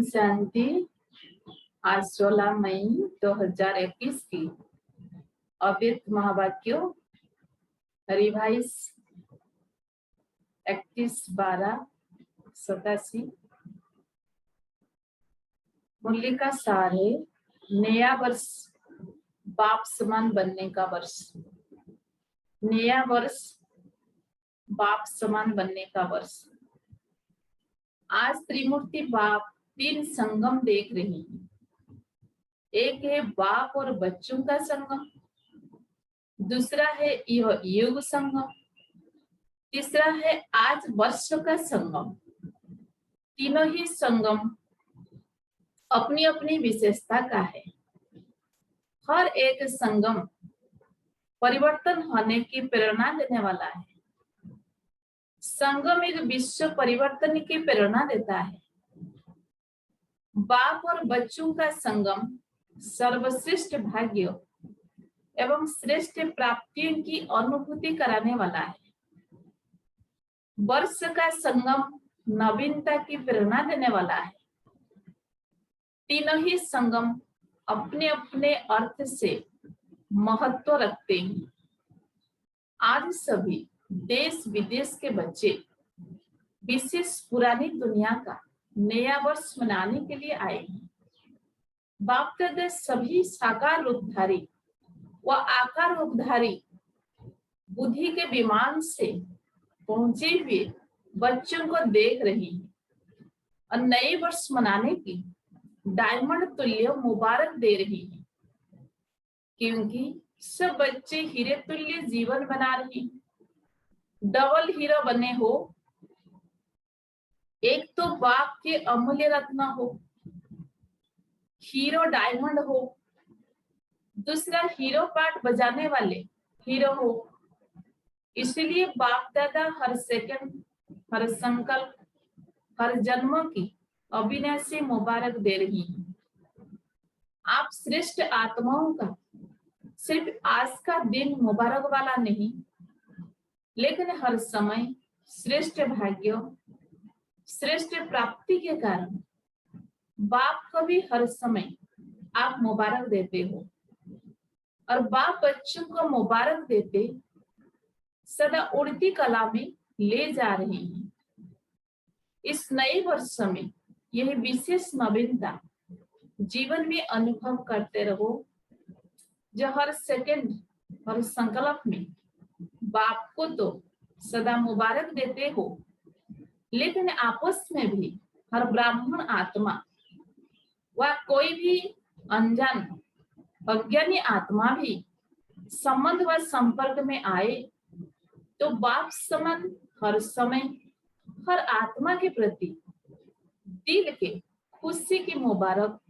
शांति। आज 16 मई 2021 की अव्यक्त महावाक्यों रिवाइज 31/12/87। मूल्य का सार है नया वर्ष बाप समान बनने का वर्ष। नया वर्ष बाप समान बनने का वर्ष। आज त्रिमूर्ति बाप 3 संगम देख रही है। एक है बाप और बच्चों का संगम, दूसरा है यह युग संगम, तीसरा है आज वर्ष का संगम। तीनों ही संगम अपनी अपनी विशेषता का है। हर एक संगम परिवर्तन होने की प्रेरणा देने वाला है। संगम एक विश्व परिवर्तन की प्रेरणा देता है। बाप और बच्चों का संगम सर्वश्रेष्ठ भाग्य एवं श्रेष्ठ प्राप्तियों की अनुभूति कराने वाला है। वर्ष का संगम नवीनता की प्रेरणा देने वाला है। तीनों ही संगम अपने अपने अर्थ से महत्व रखते हैं। आज सभी देश विदेश के बच्चे विशेष पुरानी दुनिया का नया वर्ष मनाने के लिए आए हैं। बाप दादा सभी साकार रूपधारी व आकार रूपधारी बुद्धि के विमान से पहुंचे हुए बच्चों को देख रही है और नए वर्ष मनाने की डायमंड तुल्य मुबारक दे रही है, क्योंकि सब बच्चे हीरे तुल्य जीवन बना रहे हैं। डबल हीरो बने हो। एक तो बाप के अमूल्य रत्न हो, हीरो डायमंड हो, दूसरा हीरो पार्ट बजाने वाले हीरो हो। इसलिए बाप दादा हर सेकंड, हर संकल्प, हर जन्म की अविनाशी मुबारक दे रही है। आप श्रेष्ठ आत्माओं का सिर्फ आज का दिन मुबारक वाला नहीं, लेकिन हर समय श्रेष्ठ भाग्य, श्रेष्ठ प्राप्ति के कारण बाप को भी हर समय आप मुबारक देते हो और बाप बच्चों को मुबारक देते सदा उड़ती कला में ले जा रहे हैं। इस नए वर्ष में यह विशेष नवीनता जीवन में अनुभव करते रहो, जो हर सेकंड, हर संकल्प में बाप को तो सदा मुबारक देते हो, लेकिन आपस में भी हर ब्राह्मण आत्मा व कोई भी अनजान अज्ञानी आत्मा भी संबंध व संपर्क में आए तो बाप समान हर समय हर आत्मा के प्रति दिल के खुशी की मुबारक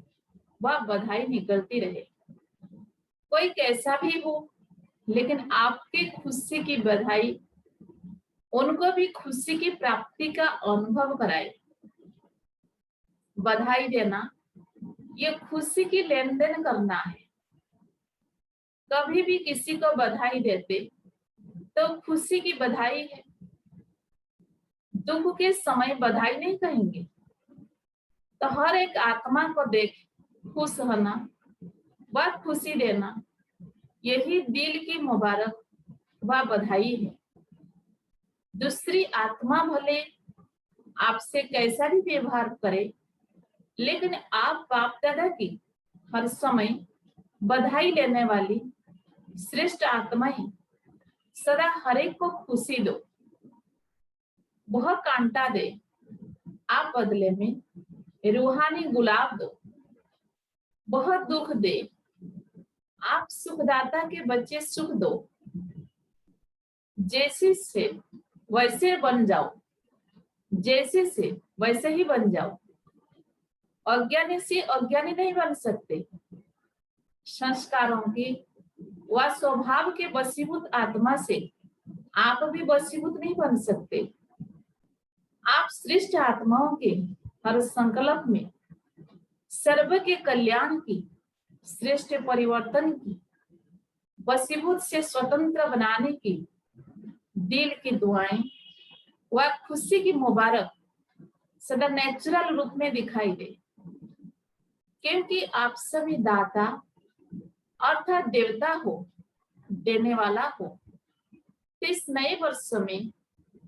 व बधाई निकलती रहे। कोई कैसा भी हो, लेकिन आपके खुशी की बधाई उनको भी खुशी की प्राप्ति का अनुभव कराए। बधाई देना ये खुशी की लेन देन करना है। कभी भी किसी को बधाई देते तो खुशी की बधाई है। दुख के समय बधाई नहीं कहेंगे। तो हर एक आत्मा को देख खुश होना व खुशी देना, यही दिल की मुबारक व बधाई है। दूसरी आत्मा भले आपसे कैसा भी व्यवहार करे, लेकिन आप बाप दादा की हर समय बधाई लेने वाली श्रेष्ठ आत्मा ही सदा हर एक को खुशी दो। वह कांटा दे, आप बदले में रूहानी गुलाब दो। वह दुख दे, आप सुखदाता के बच्चे सुख दो। जैसे से वैसे बन जाओ, जैसे से वैसे ही बन जाओ। अज्ञानी से अज्ञानी नहीं बन सकते। संस्कारों के व स्वभाव के वशीभूत आत्मा से आप भी वशीभूत नहीं बन सकते। आप श्रेष्ठ आत्माओं के हर संकल्प में सर्व के कल्याण की, श्रेष्ठ परिवर्तन की, वशीभूत से स्वतंत्र बनाने की दिल की दुआएं व खुशी की मुबारक सदा नेचुरल रूप में दिखाई दे। क्योंकि आप सभी दाता अर्थात देवता हो, देने वाला हो। तो इस नए वर्ष में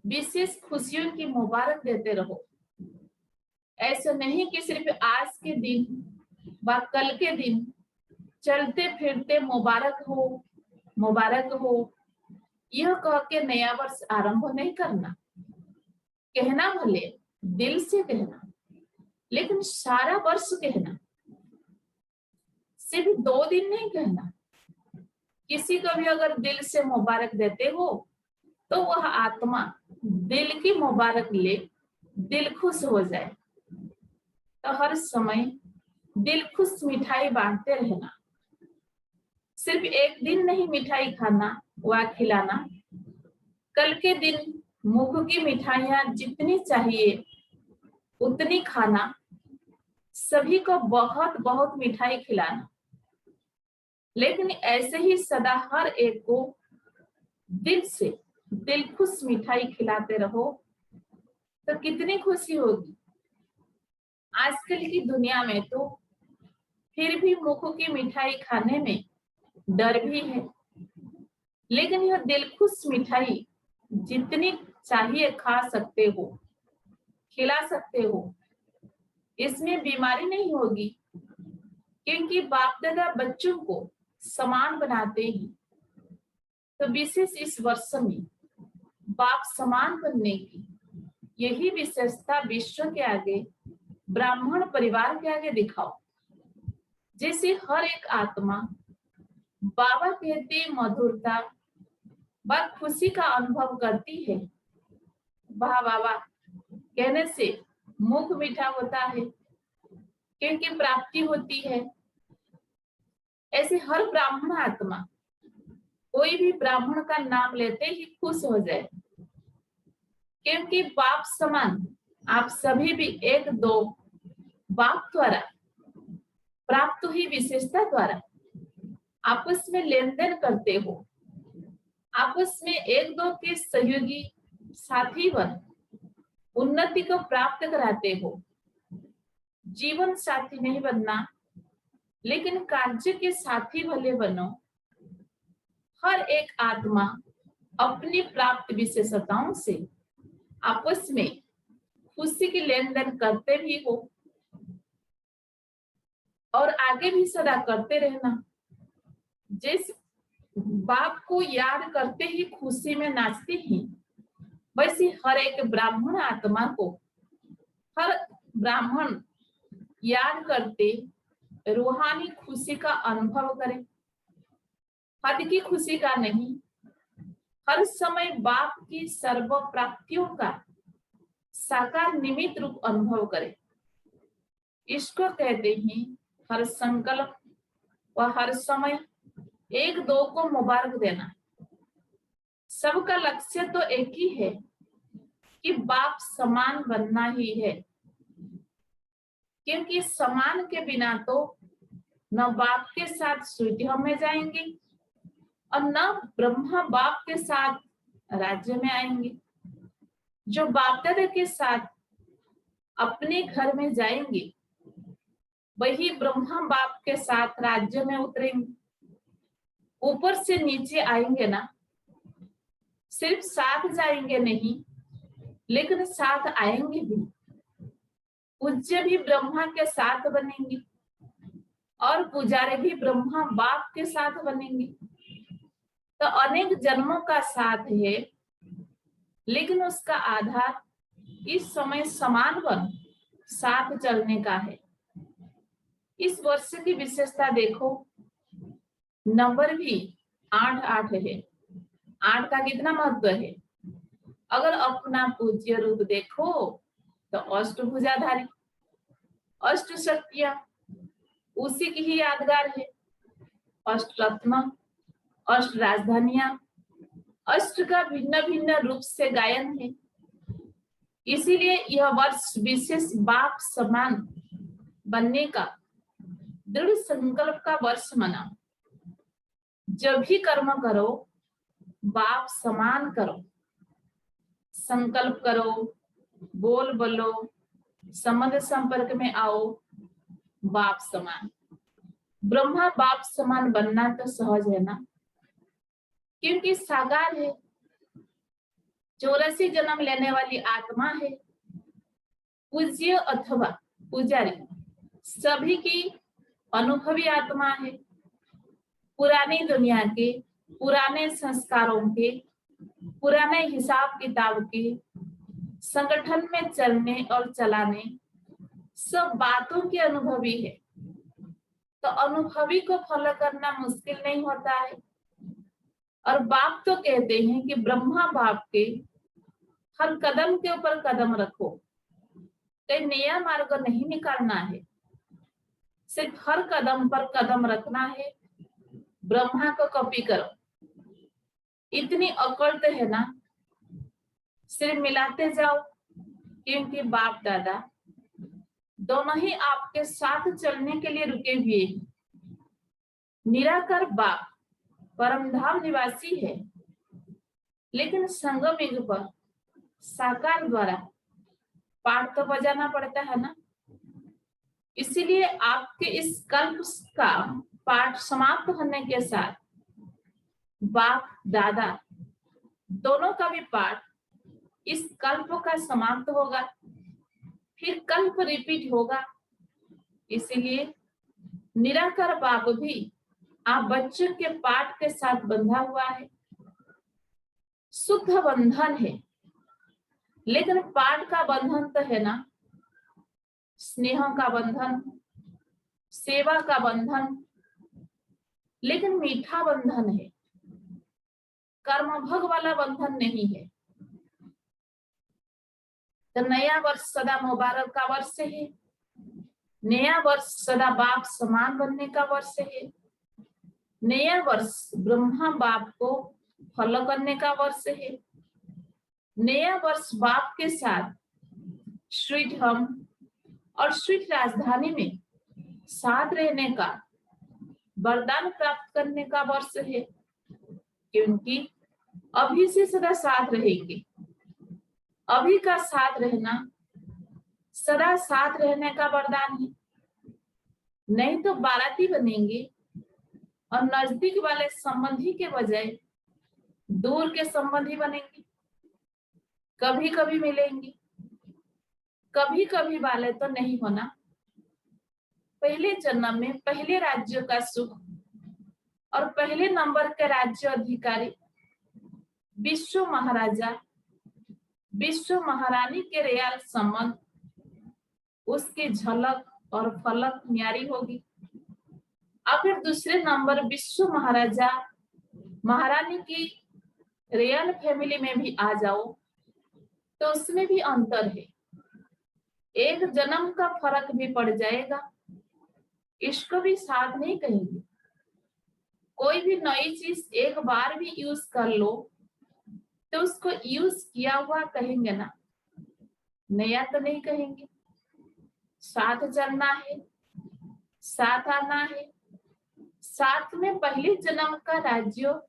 विशेष खुशियों की मुबारक देते रहो। ऐसा नहीं कि सिर्फ आज के दिन व कल के दिन चलते फिरते मुबारक हो यह कह के नया वर्ष आरंभ नहीं करना। कहना भले दिल से कहना, लेकिन सारा वर्ष कहना, सिर्फ 2 दिन नहीं कहना। किसी को भी अगर दिल से मुबारक देते हो तो वह आत्मा दिल की मुबारक ले दिल खुश हो जाए। तो हर समय दिल खुश मिठाई बांटते रहना। सिर्फ एक दिन नहीं मिठाई खाना व खिलाना, कल के दिन मुख की मिठाइयां जितनी चाहिए उतनी खाना, सभी को बहुत बहुत मिठाई खिलाना। लेकिन ऐसे ही सदा हर एक को दिल से दिल खुश मिठाई खिलाते रहो तो कितनी खुशी होगी। आजकल की दुनिया में तो फिर भी मुख की मिठाई खाने में डर भी है, लेकिन यह दिल खुश मिठाई जितनी चाहिए खा सकते हो, खिला सकते हो, इसमें बीमारी नहीं होगी। क्योंकि बाप दादा बच्चों को समान बनाते ही, तो विशेष इस वर्ष में बाप समान बनने की यही विशेषता विश्व के आगे, ब्राह्मण परिवार के आगे दिखाओ। जैसे हर एक आत्मा बाबा कहते मधुरता व खुशी का अनुभव करती है। वाह बाबा कहने से मुख मीठा होता है क्योंकि प्राप्ति होती है। ऐसे हर ब्राह्मण आत्मा कोई भी ब्राह्मण का नाम लेते ही खुश हो जाए, क्योंकि बाप समान आप सभी भी एक दो बाप द्वारा प्राप्त हुई विशेषता द्वारा आपस में लेन देन करते हो, आपस में एक दो के सहयोगी साथी बन उन्नति को प्राप्त कराते हो। जीवन साथी नहीं बनना, लेकिन कार्य के साथी भले बनो। हर एक आत्मा अपनी प्राप्त विशेषताओं से आपस में खुशी की लेन देन करते भी हो और आगे भी सदा करते रहना। जिस बाप को याद करते ही खुशी में नाचते हैं, वैसे हर एक ब्राह्मण आत्मा को हर ब्राह्मण याद करते रूहानी खुशी का अनुभव करें, हद की खुशी का नहीं। हर समय बाप की सर्व प्राप्तियों का साकार निमित्त रूप अनुभव करें। इसको कहते हैं हर संकल्प व हर समय एक दो को मुबारक देना। सबका लक्ष्य तो एक ही है कि बाप समान बनना ही है, क्योंकि समान के बिना तो न बाप के साथ स्वीटहम में जाएंगे और न ब्रह्मा बाप के साथ राज्य में आएंगे। जो बाप दादा के साथ अपने घर में जाएंगे वही ब्रह्मा बाप के साथ राज्य में उतरेंगे। ऊपर से नीचे आएंगे ना, सिर्फ साथ जाएंगे नहीं, लेकिन साथ आएंगे भी। पूज्य भी ब्रह्मा के साथ बनेंगे और पुजारी भी ब्रह्मा बाप के साथ बनेंगे। तो अनेक जन्मों का साथ है, लेकिन उसका आधार इस समय समान बन साथ चलने का है। इस वर्ष की विशेषता देखो, नंबर भी 8 है। 8 का कितना महत्व है। अगर अपना पूज्य रूप देखो तो अष्टभुजाधारी, अष्ट शक्तियां उसी की ही यादगार है। अष्ट रत्न, अष्ट राजधानियां, अष्ट का भिन्न भिन्न रूप से गायन है। इसीलिए यह वर्ष विशेष बाप समान बनने का दृढ़ संकल्प का वर्ष मनाओ। जब भी कर्म करो बाप समान करो, संकल्प करो, बोलो, संबंध संपर्क में आओ, बाप समान। ब्रह्मा बाप समान बनना तो सहज है ना, क्योंकि साकार है, 84 जन्म लेने वाली आत्मा है, पूज्य अथवा पुजारी सभी की अनुभवी आत्मा है, पुरानी दुनिया के, पुराने संस्कारों के, पुराने हिसाब किताब के, संगठन में चलने और चलाने सब बातों के अनुभवी है। तो अनुभवी को फॉलो करना मुश्किल नहीं होता है। और बाप तो कहते हैं कि ब्रह्मा बाप के हर कदम के ऊपर कदम रखो, कोई नया मार्ग नहीं निकालना है, सिर्फ हर कदम पर कदम रखना है, ब्रह्मा को कॉपी करो। इतनी अकड़ तो है ना, सिर्फ मिलाते जाओ, क्योंकि बाप दादा दोनों ही आपके साथ चलने के लिए रुके हुए हैं। निराकार बाप परमधाम निवासी है, लेकिन संगम युग पर साकार द्वारा पाठ तो बजाना पड़ता है ना। इसीलिए आपके इस कल्प का पाठ समाप्त होने के साथ बाप दादा दोनों का भी पाठ इस कल्प का समाप्त होगा, फिर कल्प रिपीट होगा। इसीलिए निराकार बाप भी आप बच्चों के पाठ के साथ बंधा हुआ है, शुद्ध बंधन है। लेकिन पाठ का बंधन तो है ना, स्नेह का बंधन, सेवा का बंधन, लेकिन मीठा बंधन है, कर्म भोग वाला बंधन नहीं है। तो नया वर्ष सदा मुबारक का वर्ष है, नया वर्ष सदा बाप समान बनने का वर्ष है, नया वर्ष ब्रह्मा बाप को फॉलो करने का वर्ष है, नया वर्ष बाप के साथ स्वीट हम और स्वीट राजधानी में साथ रहने का वरदान प्राप्त करने का वर्ष है, क्योंकि अभी से सदा साथ रहेंगे। अभी का साथ रहना सदा साथ रहने का वरदान है, नहीं तो बाराती बनेंगे और नजदीक वाले संबंधी के बजाय दूर के संबंधी बनेंगे। कभी कभी मिलेंगे, कभी कभी वाले तो नहीं होना। पहले जन्म में पहले राज्य का सुख और पहले नंबर के राज्य अधिकारी विश्व महाराजा विश्व महारानी के रेयल संबंध, उसकी झलक और फलक न्यारी होगी। अब फिर दूसरे नंबर विश्व महाराजा महारानी की रियल फैमिली में भी आ जाओ तो उसमें भी अंतर है, एक जन्म का फर्क भी पड़ जाएगा। इसको भी साथ नहीं कहेंगे। कोई भी नई चीज एक बार भी यूज कर लो तो उसको यूज किया हुआ कहेंगे ना, नया तो नहीं कहेंगे। साथ चलना है, साथ आना है, साथ में पहले जन्म का राज्य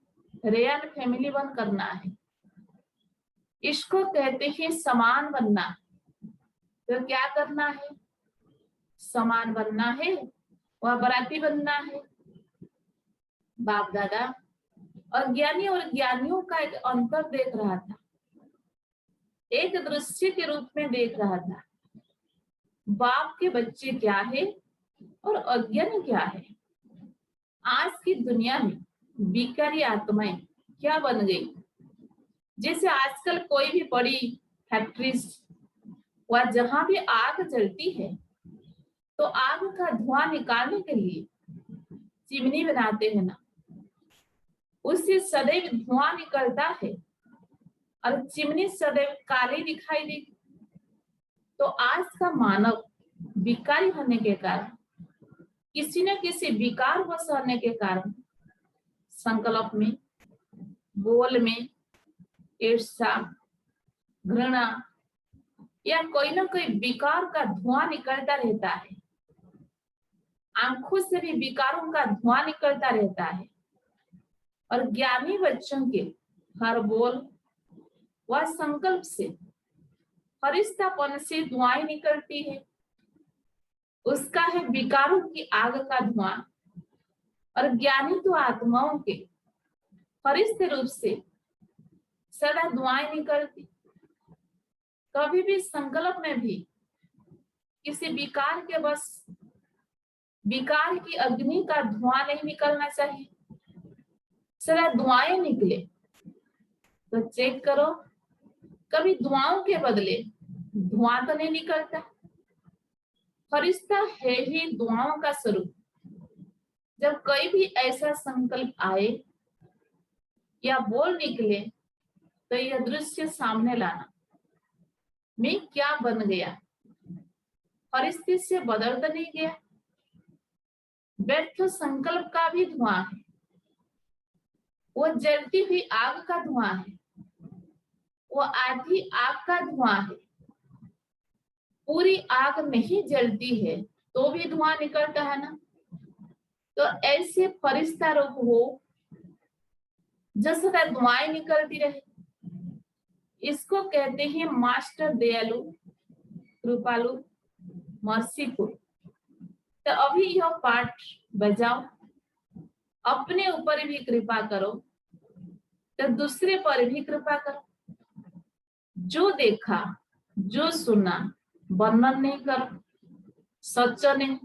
रियल फैमिली बन करना है। इसको कहते हैं समान बनना। तो क्या करना है? समान बनना है, वह बराती बनना है। बाप दादा अज्ञानी और ज्ञानियों का एक अंतर देख रहा था, एक दृश्य के रूप में देख रहा था। बाप के बच्चे क्या है और अज्ञानी क्या है। आज की दुनिया में बिकारी आत्माएं क्या बन गई। जैसे आजकल कोई भी बड़ी फैक्ट्रीज व जहां भी आग जलती है तो आग का धुआं निकालने के लिए चिमनी बनाते हैं ना, उससे सदैव धुआं निकलता है और चिमनी सदैव काली दिखाई देगी। तो आज का मानव विकारी होने के कारण, किसी न किसी विकार वश होने के कारण संकल्प में, बोल में ईर्ष्या, घृणा या कोई ना कोई विकार का धुआं निकलता रहता है। आंखों से भी विकारों का धुआं निकलता रहता है। और ज्ञानी बच्चों के हर बोल व संकल्प से, फरिश्तापन से दुआएं निकलती है। उसका है विकारों की आग का धुआं, और ज्ञानी तो आत्माओं के फरिश्ते रूप से सदा दुआएं निकलती। कभी भी संकल्प में भी किसी विकार के बस विकार की अग्नि का धुआं नहीं निकलना चाहिए, सदा दुआएं निकले। तो चेक करो, कभी दुआओं के बदले धुआं तो नहीं निकलता। फरिश्ता है ही दुआओं का स्वरूप। जब कोई भी ऐसा संकल्प आए या बोल निकले तो यह दृश्य सामने लाना, मैं क्या बन गया, फरिश्ते से बदल तो नहीं गया। व्यर्थ संकल्प का भी धुआं है, वो जलती हुई आग का धुआं है, वो आधी आग का धुआं है। पूरी आग नहीं जलती है तो भी धुआं निकलता है ना। तो ऐसे फरिश्ता रूप हो जो सदा धुआं निकलती रहे, इसको कहते हैं मास्टर दयालु, कृपालु, मर्सीफुल। तो अभी यह पाठ बजाओ, अपने ऊपर भी कृपा करो तो दूसरे पर भी कृपा करो। जो देखा जो सुना वर्णन नहीं करो, सच नहीं,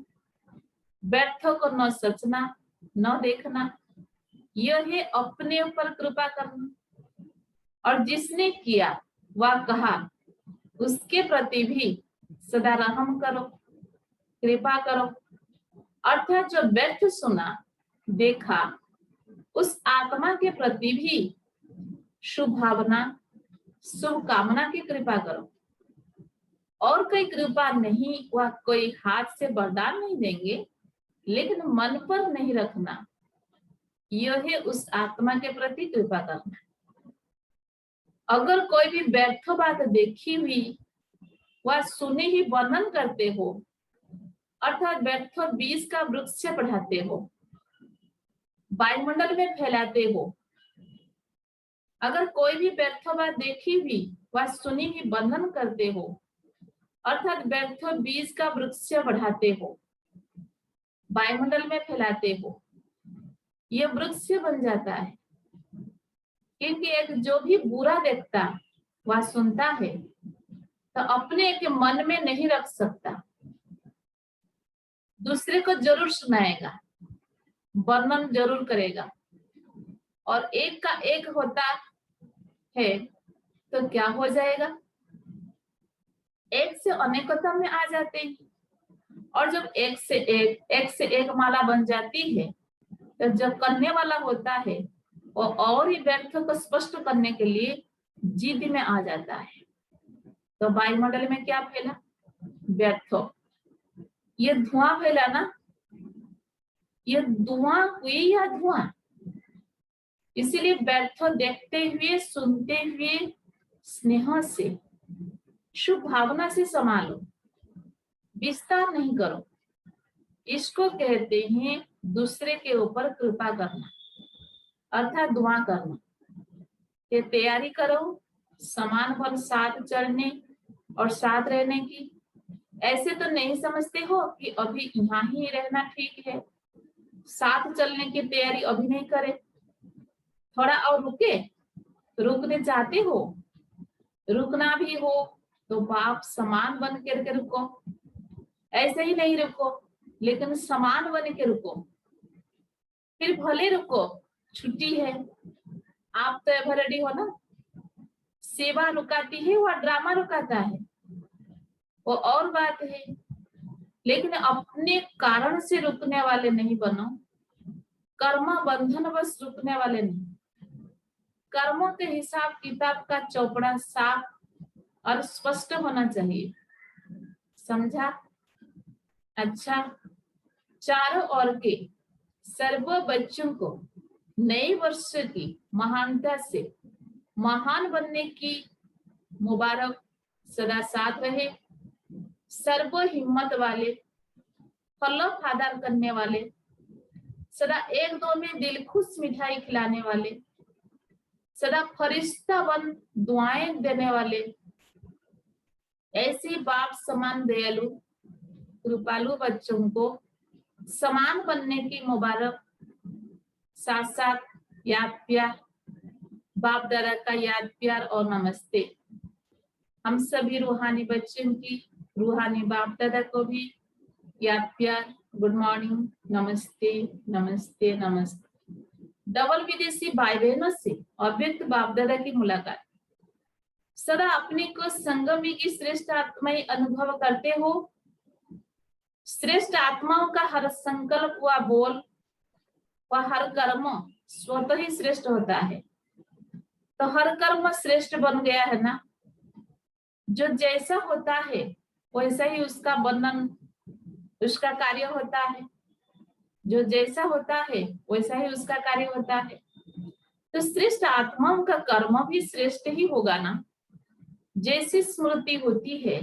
व्यर्थ को न सचना न देखना, यह है अपने ऊपर कृपा करना। और जिसने किया वह कहा उसके प्रति भी सदा रहम करो, कृपा करो। अर्थात जो व्यर्थ सुना देखा उस आत्मा के प्रति भी शुभ भावना शुभ कामना की कृपा करो। और कोई कृपा नहीं, वह कोई हाथ से वरदान नहीं देंगे, लेकिन मन पर नहीं रखना, यह है उस आत्मा के प्रति कृपा करना। अगर कोई भी व्यर्थ बात देखी हुई वह सुने ही वर्णन करते हो, अर्थात व्यर्थ बीज का वृक्ष बढ़ाते हो, वायुमंडल में फैलाते हो। अगर कोई भी व्यर्थ बात देखी हुई वह सुनी ही वर्णन करते हो, अर्थात व्यर्थ बीज का वृक्ष बढ़ाते हो, वायुमंडल में फैलाते हो, यह वृक्ष बन जाता है। क्योंकि एक जो भी बुरा देखता वह सुनता है तो अपने के मन में नहीं रख सकता, दूसरे को जरूर सुनाएगा, वर्णन जरूर करेगा। और एक का एक होता है तो क्या हो जाएगा, एक से अनेकता में आ जाते हैं। और जब एक से एक माला बन जाती है तो जो करने वाला होता है वो और ही व्यर्थ को स्पष्ट करने के लिए जिद में आ जाता है। तो वायुमंडल में क्या फैला, व्यर्थ। ये धुआं फैला ना, ये धुआं हुई या धुआं। इसीलिए व्यर्थ देखते हुए सुनते हुए स्नेह से शुभ भावना से संभालो, विस्तार नहीं करो। इसको कहते हैं दूसरे के ऊपर कृपा करना, अर्थात दुआ करना। ये तैयारी करो समान फल साथ चलने और साथ रहने की। ऐसे तो नहीं समझते हो कि अभी यहाँ ही रहना ठीक है, साथ चलने की तैयारी अभी नहीं करे, थोड़ा और रुके। रुकने चाहते हो, रुकना भी हो तो बाप समान बन करके रुको, ऐसे ही नहीं रुको, लेकिन समान बन के रुको। फिर भले रुको, छुट्टी है, आप तो एवरेडी हो ना। सेवा रुकाती है, वह ड्रामा रुकाता है, वो और बात है। लेकिन अपने कारण से रुकने वाले नहीं बनो, कर्म बंधन बस रुकने वाले नहीं। कर्मों के हिसाब किताब का चौपड़ा साफ और स्पष्ट होना चाहिए, समझा। अच्छा, चारों ओर के सर्व बच्चों को नए वर्ष की महानता से महान बनने की मुबारक सदा साथ रहे। सर्व हिम्मत वाले, फलक आदार करने वाले, सदा एक दो में दिल खुश मिठाई खिलाने वाले, सदा फरिश्ता बन दुआएं देने वाले, ऐसी बाप समान दयालु, कृपालु बच्चों को समान बनने की मुबारक, साथ साथ याद प्यार, बाप दादा का याद प्यार और नमस्ते। हम सभी रूहानी बच्चों की रूहानी बाप दादा को भी याद प्यार, गुड मॉर्निंग, नमस्ते नमस्ते नमस्ते। डबल विदेशी भाई बहनों से अव्यक्त बाप दादा की मुलाकात। सदा अपने को संगमी की श्रेष्ठ आत्माएं अनुभव करते हो। श्रेष्ठ आत्माओं का हर संकल्प व बोल व हर कर्म स्वतः ही श्रेष्ठ होता है। तो हर कर्म श्रेष्ठ बन गया है ना। जो जैसा होता है वैसा ही उसका वर्णन, उसका कार्य होता है। जो जैसा होता है वैसा ही उसका कार्य होता है। तो श्रेष्ठ आत्माओं का कर्म भी श्रेष्ठ ही होगा ना। जैसी स्मृति होती है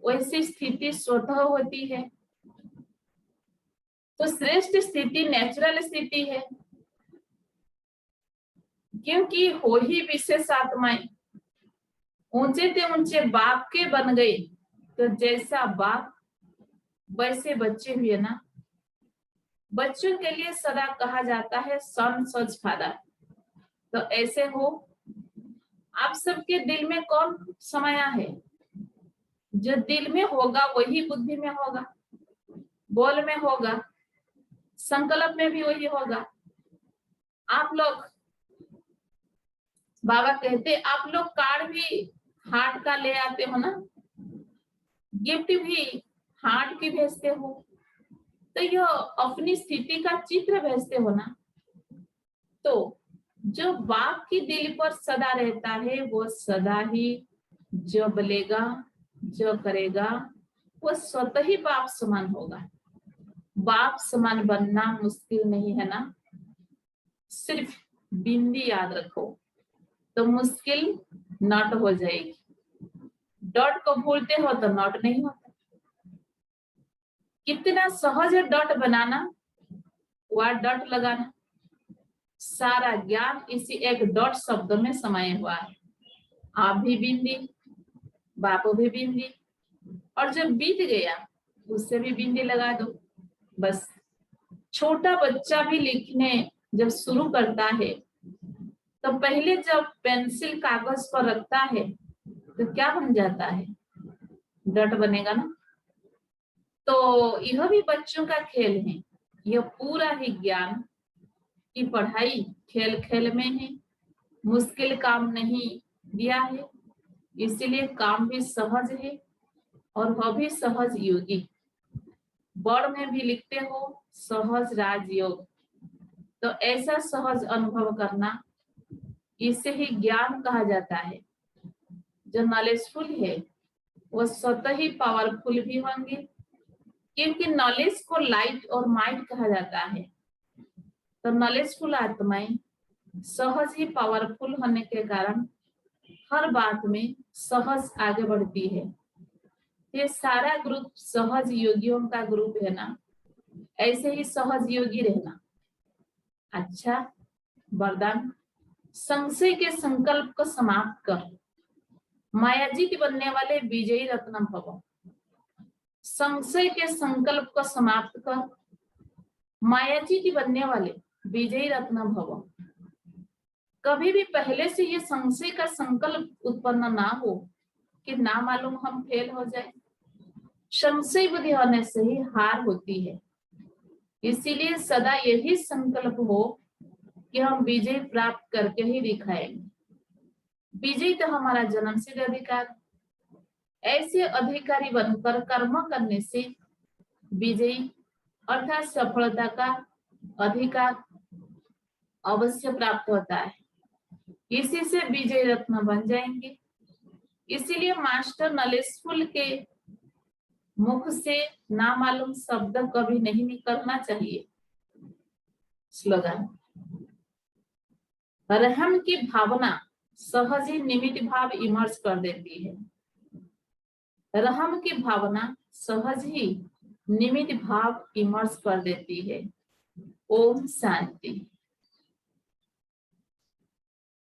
वैसी स्थिति स्वतः होती है। तो श्रेष्ठ स्थिति नेचुरल स्थिति है, क्योंकि हो ही विशेष आत्माएं ऊंचे से ऊंचे बाप के बन गए। तो जैसा बाप वैसे बच्चे हुए ना। बच्चों के लिए सदा कहा जाता है सन सच फादर। तो ऐसे हो, आप सबके दिल में कौन समाया है? जो दिल में होगा वही बुद्धि में होगा, बोल में होगा, संकल्प में भी वही होगा। आप लोग, बाबा कहते आप लोग कार्ड भी हार्ट का ले आते हो ना, गिफ्ट भी हार्ट की भेजते हो। तो यह अपनी स्थिति का चित्र भेजते हो ना। तो जो बाप की दिल पर सदा रहता है वो सदा ही जो बोलेगा, जो करेगा वो स्वतः ही बाप समान होगा। बाप समान बनना मुश्किल नहीं है ना। सिर्फ बिंदी याद रखो तो मुश्किल नॉट हो जाएगी। डॉट को भूलते हो तो नॉट नहीं होता। कितना सहज है डॉट बनाना, वह डॉट लगाना। सारा ज्ञान इसी एक डॉट शब्द में समाया हुआ है। आप भी बिंदी, बापू भी बिंदी, और जब बीत गया उससे भी बिंदी लगा दो बस। छोटा बच्चा भी लिखने जब शुरू करता है तो पहले जब पेंसिल कागज पर रखता है तो क्या बन जाता है? डॉट बनेगा ना। तो यह भी बच्चों का खेल है। यह पूरा ही ज्ञान की पढ़ाई खेल खेल में है। मुश्किल काम नहीं दिया है, इसीलिए काम भी सहज है और वह भी सहज योगी। बोर्ड में भी लिखते हो सहज राजयोग। तो ऐसा सहज अनुभव करना, इसे ही ज्ञान कहा जाता है। जो नॉलेजफुल है वो स्वतः ही पावरफुल भी होंगे, क्योंकि नॉलेज को लाइट और माइट कहा जाता है। तो नॉलेजफुल आत्माएं सहज ही पावरफुल होने के कारण हर बात में सहज आगे बढ़ती है। ये सारा ग्रुप सहज योगियों का ग्रुप है ना। ऐसे ही सहज योगी रहना। अच्छा, वरदान, संशय के संकल्प को समाप्त कर मायाजीत बनने वाले विजयी रत्न भव। संशय के संकल्प को समाप्त कर मायाजीत बनने वाले विजयी रत्न भव। कभी भी पहले से ये संशय का संकल्प उत्पन्न ना हो कि ना मालूम हम फेल हो जाए। संशय बुद्धि होने से ही हार होती है। इसीलिए सदा यही संकल्प हो कि हम विजय प्राप्त करके ही दिखाएंगे। विजय तो हमारा जन्म सिद्ध अधिकार। ऐसे अधिकारी बनकर कर्म करने से विजयी अर्थात सफलता का अधिकार अवश्य प्राप्त होता है। इसी से विजय रत्न बन जाएंगे। इसीलिए मास्टर नॉलेजफुल के मुख से ना मालूम शब्द कभी नहीं निकलना चाहिए। स्लोगन, रहम की भावना सहज ही निमित्त भाव इमर्ज कर देती है। रहम की भावना सहज ही निमित्त भाव इमर्ज कर देती है। ओम शांति।